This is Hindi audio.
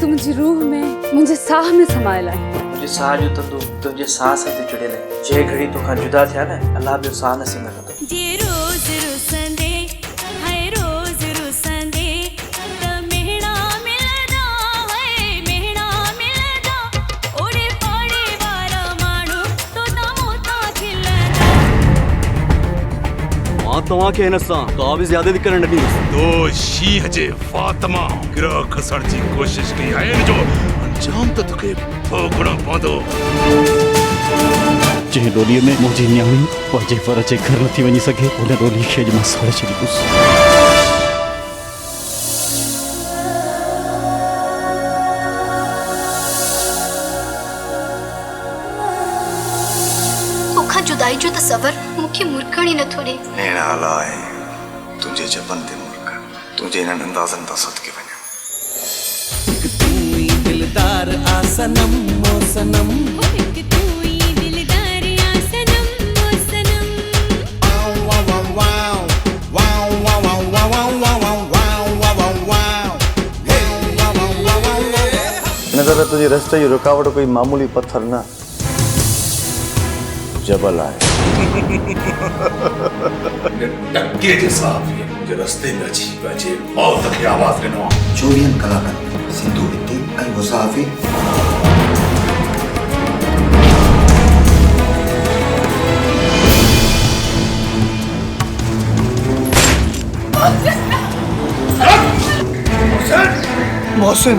तू मुंहिंजी रूह में मुंहिंजे साह में समायल आहे। मुझे साह जो तंदू तुझे सांस ते जुड़ियल है। जे घड़ी तोखां जुदा थिया न अल्लाह ॿियो साह नसीब न कंदो। जे रोज़ रुसंदे हाय रोज़ रुसंदे त मेहणा मिलदा हाय मेहणा मिलदा ओड़े पाड़े वारा माण्हू तो मोता खिलदा। मां तव्हांखे हिन सां का बि ज़्यादती करण न ॾींदुसि। तो शीह जे फातिमा गिरह खसण जी कोशिश कई आहे जो अंजाम त तोखे भोगणो पवंदो। जंहिं डोलीअ में मुंहिंजी न्याणी पंहिंजे फर जे घर नथी वञी सघे उन डोली खे अॼु मां साड़े छॾींदुसि। तोखां जुदाई जो तसवर मूंखे मुरकण ई नथो ॾे। नेण आला आहे तुंहिंजे जबन ते मुर्क तुंहिंजे इन्हनि अंदाज़नि तां सदके वञा। तू ही दिलदार आ सनम ओ सनम तू ही दिलदार आ सनम ओ सनम। हिन दफ़े तुंहिंजे रस्ते जी रुकावट कोई मामूली पत्थर न जबल आहे। टके जे साहब जे रस्ते में अची पंहिंजे मौत खे आवाज़ ॾिनो। 24 कलाकनि सिंधू हिते ऐं मुसाफ़िर मोहसिन